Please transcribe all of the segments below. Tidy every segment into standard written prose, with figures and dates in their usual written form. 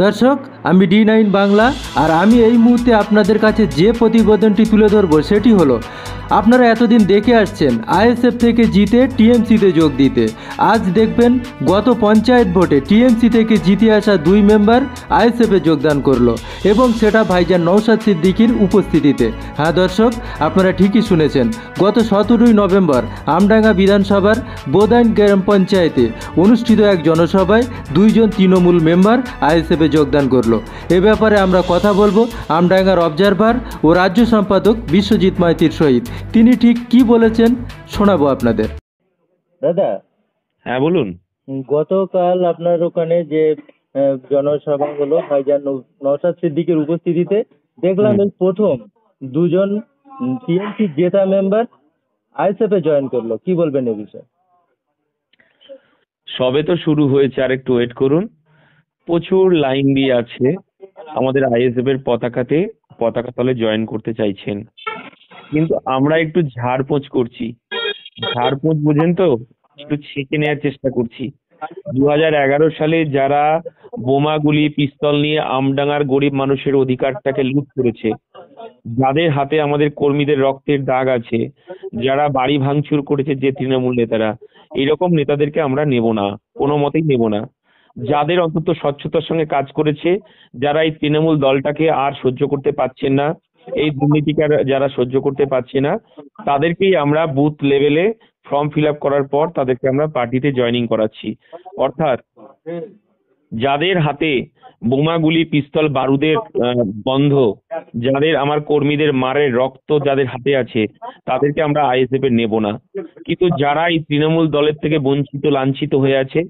দর্শক, আমি D9 বাংলা, আর আমি এই মুহূর্তে আপনাদের কাছে যে প্রতিবেদনটি তুলে ধরবো সেটি হলো, আপনারা এতদিন দেখে আসছেন আইএসএফ থেকে জিতে টিএমসিতে যোগ দিতে। আজ দেখবেন গত পঞ্চায়েত ভোটে টিএমসি থেকে জিতে আসা 2 মেম্বার আইএসএফে যোগদান করলো, এবং সেটা ভাইজান নওশাদ সিদ্দিকীর উপস্থিতিতে। হ্যাঁ দর্শক, আপনারা ঠিকই শুনেছেন, গত 17ই নভেম্বর আমডাঙ্গা বিধানসভার বোদাইন গ্রাম পঞ্চায়েতে অনুষ্ঠিত এক জনসভায় 2 জন তৃণমূল মেম্বার আইএসএফে যোগদান করলো। এ ব্যাপারে আমরা কথা বলবো আমডাঙ্গার অবজারভার ও রাজ্য সম্পাদক বিশ্বজিৎ মাইতির সহিত। তিনি ঠিক কি বলেছেন শোনাবো আপনাদের। দাদা, হ্যাঁ বলুন। গতকাল আপনার ওখানে যে জনসভা হলো ভাইজান নওশাদ সিদ্দিকীর উপস্থিতিতে, দেখলাম এই প্রথম 2 জন টিএমসি জেতা মেম্বার আইএসএফে জয়েন করলো। কি বলবেন এই বিষয়ে? সবে তো শুরু হয়েছে, আর একটু ওয়েট করুন। প্রচুর লাইন দিয়ে আছে আমাদের আইএসএফ এর পতাকা তলে জয়েন করতে চাইছেন, কিন্তু আমরা একটু ঝাড়পোঁছ করছি। ঝাড়পোঁছ বোঝেন তো, একটু ছেঁকে নেওয়ার চেষ্টা করছি। 2011 সালে যারা বোমাগুলি পিস্তল নিয়ে আমডাঙ্গার গরিব মানুষের অধিকারটাকে লুট করেছে, যাদের হাতে আমাদের কর্মীদের রক্তের দাগ আছে, যারা বাড়ি ভাঙচুর করেছে যে তৃণমূল নেতারা, এরকম নেতাদেরকে আমরা নেব না, কোনো মতেই নেব না। যাদের অন্তত স্বচ্ছতার সঙ্গে কাজ করেছে, যারা এই তৃণমূল দলটাকে আর সহ্য করতে পারছেন না, এই দুর্নীতিকে যারা সহ্য করতে পারছে না, তাদেরকেই আমরা বুথ লেভেলে ফর্ম ফিল আপ করার পর তাদেরকে আমরা পার্টিতে জয়েনিং করাচ্ছি। অর্থাৎ যাদের হাতে বোমাগুলি পিস্তল বারুদের বন্ধ, যাদের আমার কর্মীদের মারের রক্ত যাদের হাতে আছে, তাদেরকে আমরা আইএসএফ এ নেব না। কিন্তু যারা এই তৃণমূল দলের থেকে বঞ্চিত লাঞ্ছিত হয়ে আছে,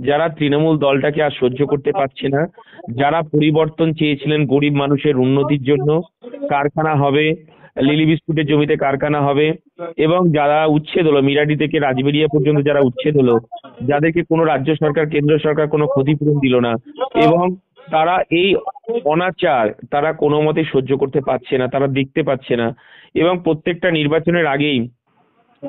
যারা তৃণমূল দলটাকে আর সহ্য করতে পারছে না, যারা পরিবর্তন চেয়েছিলেন গরিব মানুষের উন্নতির জন্য, কারখানা হবে, লিলি বিস্কুটের জমিতে কারখানা হবে, এবং যারা উচ্ছেদ হলো মিরাটি থেকে রাজবেরিয়া পর্যন্ত, যারা উচ্ছেদ হলো, যাদেরকে কোনো রাজ্য সরকার কেন্দ্র সরকার কোনো ক্ষতিপূরণ দিল না, এবং তারা এই অনাচার তারা কোনো মতে সহ্য করতে পারছে না, তারা দেখতে পাচ্ছে না। এবং প্রত্যেকটা নির্বাচনের আগেই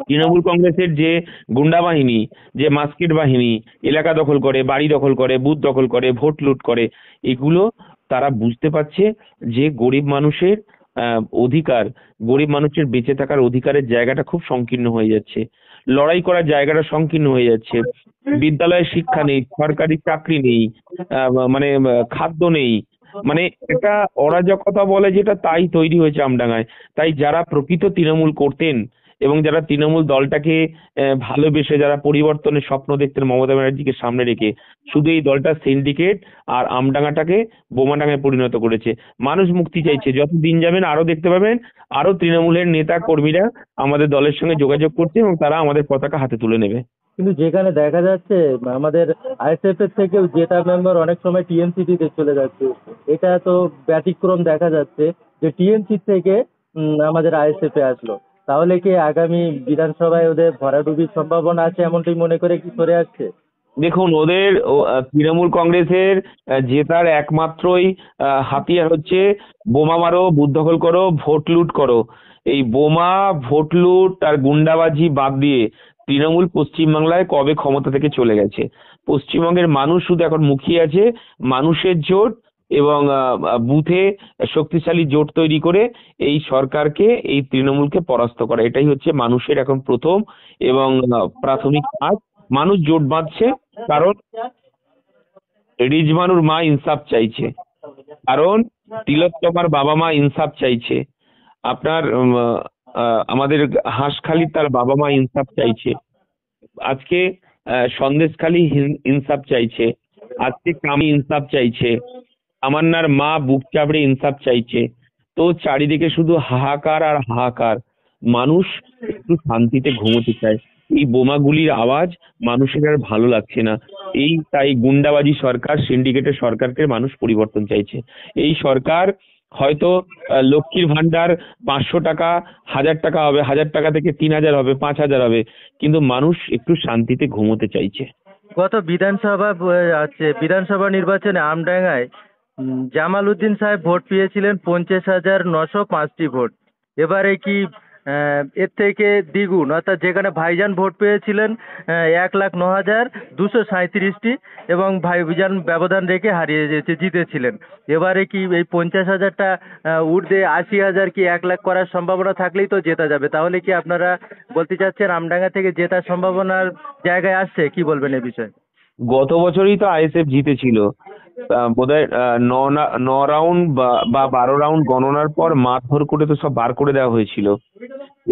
তৃণমূল কংগ্রেসের যে গুন্ডা বাহিনী, যে মাস্কিট বাহিনী এলাকা দখল করে, বাড়ি দখল করে, বুথ দখল করে, ভোট লুট করে, এগুলো তারা বুঝতে পারছে যে গরিব মানুষের অধিকার, গরিব মানুষের বেঁচে থাকার অধিকারের জায়গাটা খুব সংকীর্ণ হয়ে যাচ্ছে, লড়াই করার জায়গাটা সংকীর্ণ হয়ে যাচ্ছে। বিদ্যালয়ে শিক্ষা নেই, সরকারি চাকরি নেই, মানে খাদ্য নেই, মানে এটা অরাজকতা বলে যেটা, তাই তৈরি হয়েছে আমডাঙ্গায়। তাই যারা প্রকৃত তৃণমূল করতেন এবং যারা তৃণমূল দলটাকে ভালোবেসে যারা পরিবর্তনের স্বপ্ন দেখতেন মমতা ব্যানার্জিকে সামনে রেখে, শুধু এই দলটা সিন্ডিকেট আর আমডাঙ্গাটাকে বোমাডাঙ্গায় পরিণত করেছে। মানুষ মুক্তি চাইছে, যত দিন যাবেন আরো দেখতে পাবেন আরো তৃণমূলের নেতা কর্মীরা আমাদের দলের সঙ্গে যোগাযোগ করছে এবং তারা আমাদের পতাকা হাতে তুলে নেবে। কিন্তু যেখানে দেখা যাচ্ছে আমাদের আইএসএফ এর থেকেও জেতা মেম্বার অনেক সময় টিএমসিতে চলে যাচ্ছে, এটা তো ব্যতিক্রম দেখা যাচ্ছে যে টিএমসি থেকে আমাদের আইএসএফ এ আসলো। তাহলে কি আগামী বিধানসভায় ওদের ভরাডুবির সম্ভাবনা আছে, এমনটাই মনে করে কি সরে আসছে? দেখুন, ওদের তৃণমূল কংগ্রেসের জেতার একমাত্রই হাতিয়ার হচ্ছে বোমা মারো, বুথ দখল করো, ভোট লুট করো। এই বোমা, ভোট লুট আর গুন্ডাবাজি বাদ দিয়ে তৃণমূল পশ্চিমবাংলায় কবে ক্ষমতা থেকে চলে গেছে? পশ্চিমবঙ্গের মানুষ শুধু এখন মুখিয়ে আছে মানুষের জোট এবং বুথে শক্তিশালী জোট তৈরি করে এই সরকারকে, এই তৃণমূলকে পরাস্ত করা। এটাই হচ্ছে মানুষের এখন প্রথম এবং প্রাথমিক কাজ। মানুষ জোট বাঁধছে কারণ রিজওয়ানুর মা ইনসাফ চাইছে, কারণ তিলোত্তমার বাবা মা ইনসাফ চাইছে, আপনার আমাদের হাঁসখালির তার বাবা মা ইনসাফ চাইছে, আজকে সন্দেশখালি ইনসাফ চাইছে, আজকে কামি ইনসাফ চাইছে, তামান্নার মা বুক চাপড়ে ইনসাফ চাইছে। তো চারিদিকে শুধু হাহাকার আর হাহাকার। মানুষ একটু শান্তিতে ঘুমোতে চায়। এই বোমাগুলির আওয়াজ মানুষের আর ভালো লাগছে না। তাই গুন্ডাবাজি সরকার, সিন্ডিকেটের সরকারকে মানুষ পরিবর্তন চাইছে। এই সরকার হয়তো লক্ষ্মীর ভান্ডার 500 টাকা 1000 টাকা হবে, 1000 টাকা থেকে 3000 হবে, 5000 হবে, কিন্তু মানুষ একটু শান্তিতে ঘুমোতে চাইছে। গত বিধানসভা নির্বাচনে আমডাঙ্গায় জামাল উদ্দিন সাহেব ভোট পেয়েছিলেন 50,905টি ভোট। এবারে কি এর থেকে দ্বিগুণ, অর্থাৎ যেখানে ভাইজান ভোট পেয়েছিলেন 1,09,237টি এবং ভাইজান ব্যবধান রেখে জিতেছিলেন। এবারে কি এই 50,000টা ঊর্ধ্বে 80,000 কি 1 লাখ করার সম্ভাবনা থাকলেই তো জেতা যাবে, তাহলে কি আপনারা বলতে চাচ্ছেন আমডাঙ্গা থেকে জেতার সম্ভাবনার জায়গায় আসছে? কি বলবেন এ বিষয়ে? গত বছরই তো আইএসএফ জিতেছিল। বোধহয় 9 রাউন্ড বা 12 রাউন্ড গণনার পর মারধর করে তো সব বার করে দেওয়া হয়েছিল,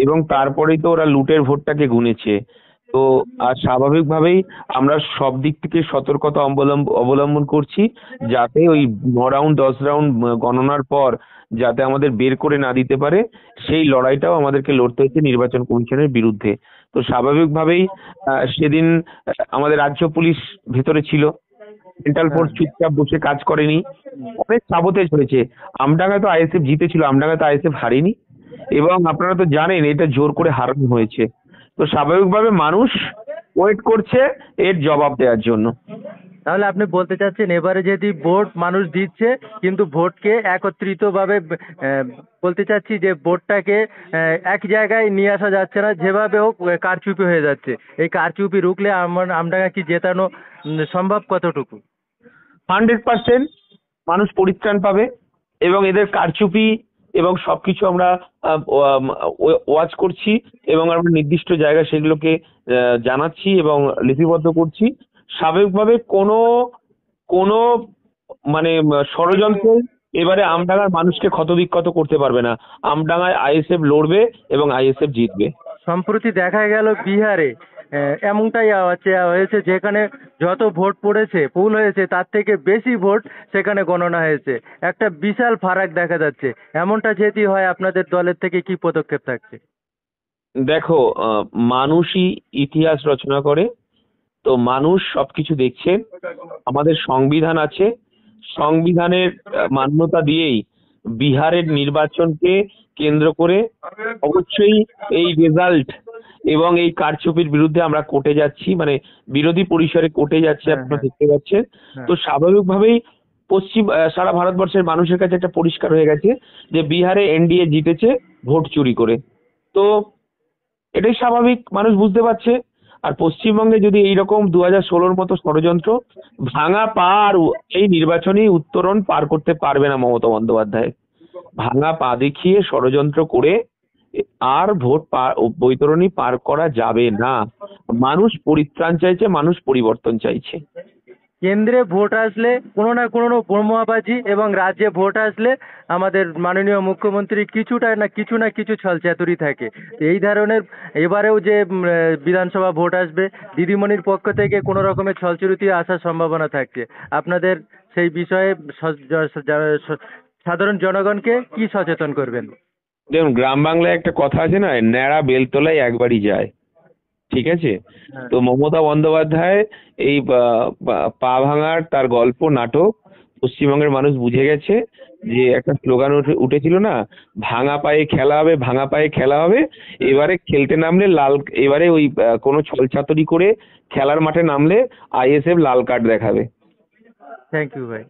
এবং তারপরেই তো ওরা লুটের ভোটটাকে গুনেছে। তো আর স্বাভাবিকভাবেই আমরা সব দিক থেকে সতর্কতা অবলম্বন করছি, যাতে ওই 9 রাউন্ড 10 রাউন্ড গণনার পর যাতে আমাদের বের করে না দিতে পারে, সেই লড়াইটাও আমাদেরকে লড়তে হচ্ছে নির্বাচন কমিশনের বিরুদ্ধে। তো স্বাভাবিকভাবেই সেদিন আমাদের রাজ্য পুলিশ ভেতরে ছিল, সেন্ট্রাল ফোর্স চুপচাপ বসে কাজ করেনি, অনেক সাবোতেজ হয়েছে। আমডাঙ্গা তো আইএসএফ জিতেছিল, আমডাঙ্গা তো আইএসএফ হারেনি, এবং আপনারা তো জানেন এটা জোর করে হারানো হয়েছে। তো স্বাভাবিকভাবে মানুষ ওয়েট করছে এর জবাব দেওয়ার জন্য। তাহলে আপনি বলতে চাচ্ছেন এবারে যদি ভোট মানুষ দিচ্ছে, কিন্তু ভোটকে একত্রিতভাবে বলতে চাচ্ছি যে ভোটটাকে এক জায়গায় নিয়ে আসা যাচ্ছে না, যেভাবে হোক কারচুপি হয়ে যাচ্ছে। এই কারচুপি রুখলে আমডাঙ্গা কি জেতানো সম্ভব কতটুকু? 100% মানুষ পরিত্রাণ পাবে, এবং এদের কারচুপি এবং সবকিছু আমরা ওয়াচ করছি, এবং আমরা নির্দিষ্ট জায়গায় সেগুলোকে জানাচ্ছি এবং লিপিবদ্ধ করছি। স্বাভাবিকভাবে কোনো কোনো মানে ষড়যন্ত্র এবারে আমডাঙ্গার মানুষকে ক্ষতবিক্ষত করতে পারবে না। আমডাঙ্গায় আইএসএফ লড়বে এবং আইএসএফ জিতবে। সম্প্রতি দেখা গেল বিহারে এমনটাই হয়েছে, যেখানে যত ভোট পড়েছে পুল হয়েছে তার থেকে বেশি ভোট সেখানে গণনা হয়েছে। একটা বিশাল ফারাক দেখা যাচ্ছে। এমনটা যদি হয় আপনাদের দলের থেকে কি পদক্ষেপ থাকছে? দেখো, মানুষই ইতিহাস রচনা করে। তো মানুষ সবকিছু দেখছে। আমাদের সংবিধান আছে, সংবিধানের মান্যতা দিয়েই বিহারের নির্বাচনকে কেন্দ্র করে অবশ্যই এই রেজাল্ট এবং এই কারচুপির বিরুদ্ধে আমরা কোর্টে যাচ্ছি, মানে বিরোধী পরিসরে কোর্টে যাচ্ছি, আপনারা দেখতে পাচ্ছেন। তো স্বাভাবিকভাবেই সারা ভারতবর্ষের মানুষের কাছে একটা পরিষ্কার হয়ে গেছে যে বিহারে এনডিএ জিতেছে ভোট চুরি করে। তো এটাই স্বাভাবিক, মানুষ বুঝতে পারছে। আর পশ্চিমবঙ্গে যদি এইরকম 2016-র মতো ষড়যন্ত্র, ভাঙা পা আর এই নির্বাচনী উত্তরণ পার করতে পারবে না মমতা বন্দ্যোপাধ্যায়। ভাঙা পা দেখিয়ে ষড়যন্ত্র করে আর বৈতরণী পার করা যাবে না। মানুষ পরিত্রাণ চাইছে, মানুষ পরিবর্তন চাইছে। কেন্দ্রে ভোট আসলে কোনো না কোনো বোমাবাজি, এবং রাজ্যে ভোট আসলে আমাদের মাননীয় মুখ্যমন্ত্রী কিছু না কিছু ছলচাতুরি থাকে। তো এই ধরনের এবারেও যে বিধানসভা ভোট আসবে, দিদিমণির পক্ষ থেকে কোনো রকমের ছলচাতুরি আসার সম্ভাবনা থাকছে। আপনাদের সেই বিষয়ে সাধারণ জনগণকে কি সচেতন করবেন? দেখুন, গ্রাম বাংলায় একটা কথা আছে না, ন্যাড়া বেলতলায় একবারই যায়। ঠিক আছে? তো মমতা বন্দ্যোপাধ্যায় এই পা ভাঙার তার গল্প নাটক পশ্চিমবঙ্গের মানুষ বুঝে গেছে। যে একটা স্লোগান উঠেছিল না, ভাঙা পায়ে খেলা হবে, ভাঙা পায়ে খেলা হবে। এবারে খেলতে নামলে এবারে ওই কোনো ছলচাতুরি করে খেলার মাঠে নামলে আইএসএফ লাল কার্ড দেখাবে। থ্যাংক ইউ ভাই।